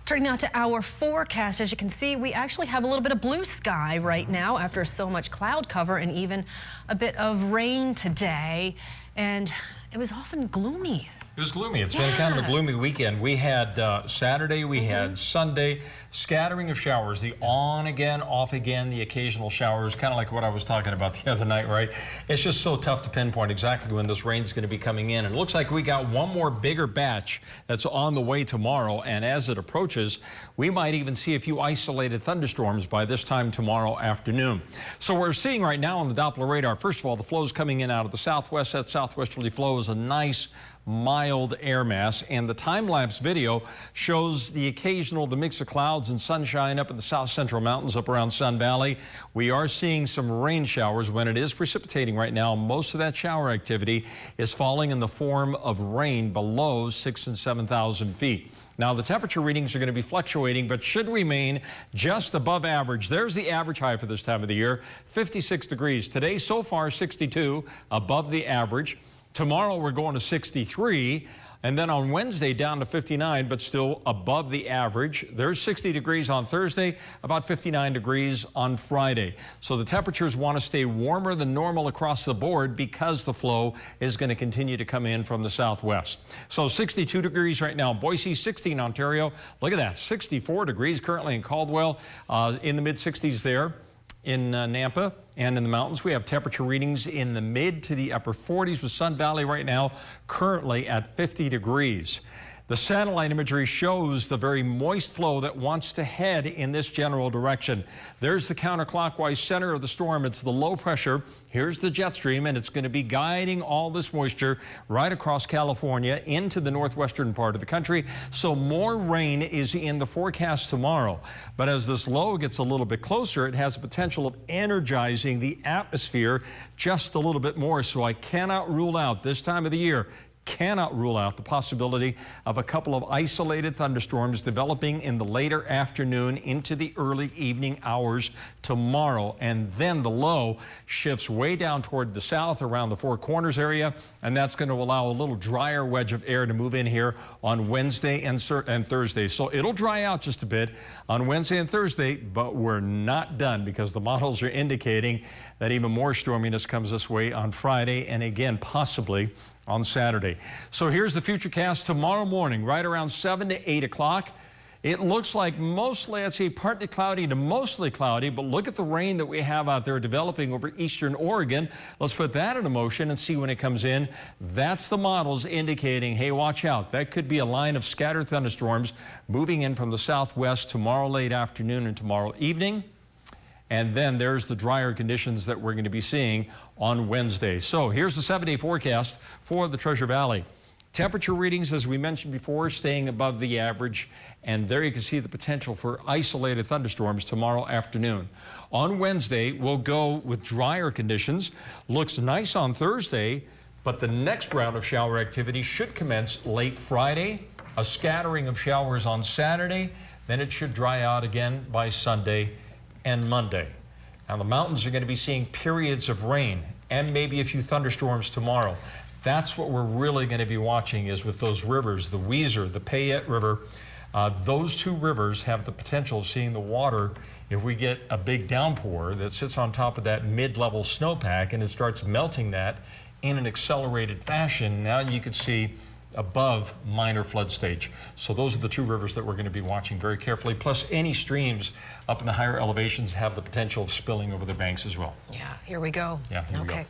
Turning now to our forecast, as you can see, we actually have a little bit of blue sky right now after so much cloud cover and even a bit of rain today. And it was often gloomy. It was gloomy. It's been kind of a gloomy weekend. We had Saturday, we had Sunday, scattering of showers, the on again, off again, the occasional showers, kind of like what I was talking about the other night, right? It's just so tough to pinpoint exactly when this rain is going to be coming in. And it looks like we got one more bigger batch that's on the way tomorrow. And as it approaches, we might even see a few isolated thunderstorms by this time tomorrow afternoon. So we're seeing right now on the Doppler radar, first of all, the flow is coming in out of the southwest. That southwesterly flow is a nice, mild air mass, and the time-lapse video shows the mix of clouds and sunshine up in the south central mountains up around Sun Valley. We are seeing some rain showers when it is precipitating right now. Most of that shower activity is falling in the form of rain below 6,000 and 7,000 feet. Now, the temperature readings are going to be fluctuating, but should remain just above average. There's the average high for this time of the year, 56 degrees. Today, so far, 62, above the average. Tomorrow, we're going to 63, and then on Wednesday, down to 59, but still above the average. There's 60 degrees on Thursday, about 59 degrees on Friday. So the temperatures want to stay warmer than normal across the board because the flow is going to continue to come in from the southwest. So 62 degrees right now in Boise, 60 in Ontario. Look at that, 64 degrees currently in Caldwell, in the mid-60s there. In Nampa and in the mountains, we have temperature readings in the mid to the upper 40s with Sun Valley right now currently at 50 degrees. The satellite imagery shows the very moist flow that wants to head in this general direction. There's the counterclockwise center of the storm. It's the low pressure. Here's the jet stream, and it's going to be guiding all this moisture right across California into the northwestern part of the country. So more rain is in the forecast tomorrow. But as this low gets a little bit closer, it has the potential of energizing the atmosphere just a little bit more. So I cannot rule out this time of the year, cannot rule out the possibility of a couple of isolated thunderstorms developing in the later afternoon into the early evening hours tomorrow. And then the low shifts way down toward the south around the Four Corners area, and that's going to allow a little drier wedge of air to move in here on Wednesday and Thursday. So it'll dry out just a bit on Wednesday and Thursday, but we're not done because the models are indicating that even more storminess comes this way on Friday and again possibly on Saturday. So here's the futurecast tomorrow morning, right around 7 to 8 o'clock. It looks like mostly, I'd say partly cloudy to mostly cloudy, but look at the rain that we have out there developing over eastern Oregon. Let's put that into motion and see when it comes in. That's the models indicating, hey, watch out. That could be a line of scattered thunderstorms moving in from the southwest tomorrow late afternoon and tomorrow evening. And then there's the drier conditions that we're going to be seeing on Wednesday. So here's the 7-day forecast for the Treasure Valley. Temperature readings, as we mentioned before, staying above the average. And there you can see the potential for isolated thunderstorms tomorrow afternoon. On Wednesday, we'll go with drier conditions. Looks nice on Thursday, but the next round of shower activity should commence late Friday. A scattering of showers on Saturday. Then it should dry out again by Sunday and Monday. Now the mountains are going to be seeing periods of rain and maybe a few thunderstorms tomorrow. That's what we're really going to be watching is with those rivers, the Weiser, the Payette River. Those two rivers have the potential of seeing the water if we get a big downpour that sits on top of that mid-level snowpack and it starts melting that in an accelerated fashion. Now you could see above minor flood stage. So those are the two rivers that we're going to be watching very carefully. Plus any streams up in the higher elevations have the potential of spilling over the banks as well. Yeah, here we go. Yeah, here we go.